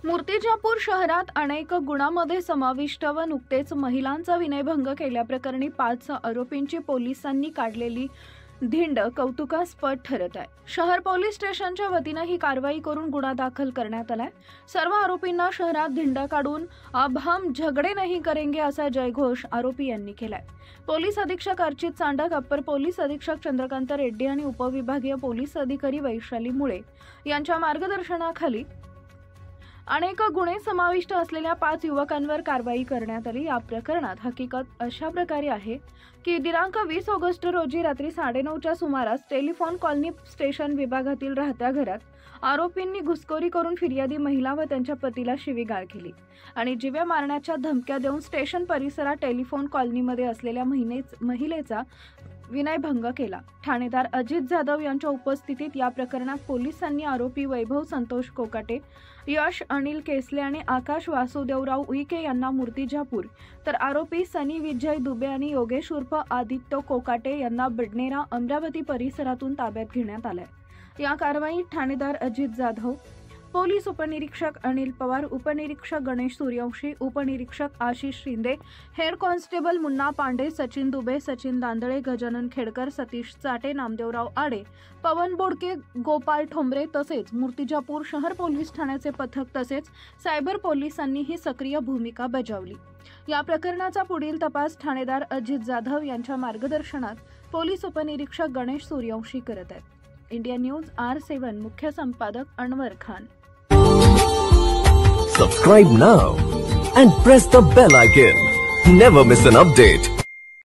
मूर्तिजापूर शहरात अनेक गुन्ह्यांमध्ये समाविष्ट व नुकतेच महिलांचा विनयभंग केल्याप्रकरणी 5 आरोपींची पोलिसांनी काढलेली धिंड कौतुकास्पद ठरत आहे। शहर पोलीस स्टेशनच्या वतीने ही कारवाई करून गुन्हा दाखल करण्यात आलाय। सर्व आरोपींना शहरात धिंड काढून अब हम झगडे नहीं करेंगे असा जयघोष आरोपी यांनी केलाय। पोलीस अधीक्षक अर्चित चांडक, अप्पर पोलीस अधीक्षक चंद्रकांत रेड्डी आणि उपविभागीय पोलीस अधिकारी वैशाली मुळे यांच्या मार्गदर्शनाखाली अनेक गुन्हे समाविष्ट असलेल्या 5 युवकांवर कारवाई करण्यात आली। या प्रकरणात हकीकत अशा प्रकारे आहे की दिनांक 20 ऑगस्ट रोजी रात्री 9:30च्या सुमारास टेलिफोन कॉलनी स्टेशन विभागातील राहत्या घरात आरोपींनी घुसखोरी करून फिर्यादी महिला व त्यांच्या पतीला शिवीगाळ केली आणि जीवे मारण्याच्या धमक्या देऊन स्टेशन परिसरात टेलिफोन कॉलनीमध्ये असलेल्या महिलेचा विनयभंग केला। ठाणेदार अजित जाधव यांच्या उपस्थितीत या प्रकरणात पोलिसांनी आरोपी वैभव संतोष कोकाटे, यश अनिल केसले आणि आकाश वासुदेवराव उईके यांना मूर्तिजापूर, तर आरोपी सनी विजय दुबे आणि योगेश उर्फ आदित्य कोकाटे यांना बिडनेरा अमरावती परिसरातून ताब्यात घेण्यात आले। या कारवाईत ठाणेदार अजित जाधव, पोलीस उपनिरीक्षक अनिल पवार, उपनिरीक्षक गणेश सूर्यवंशी, उपनिरीक्षक आशिष शिंदे, हेड कॉन्स्टेबल मुन्ना पांडे, सचिन दुबे, सचिन दांदळे, गजानन खेडकर, सतीश चाटे, नामदेवराव आडे, पवन बोडके, गोपाल ठोंबरे तसेच मूर्तिजापूर शहर पोलीस ठाण्याचे पथक तसेच सायबर पोलिसांनी ही सक्रिय भूमिका बजावली। या प्रकरणाचा पुढील तपास ठाणेदार अजित जाधव यांच्या मार्गदर्शनात पोलीस उपनिरीक्षक गणेश सूर्यवंशी करत आहेत। इंडिया न्यूज R7 मुख्य संपादक Anwar Khan. Subscribe now and press the bell icon. Never miss an update.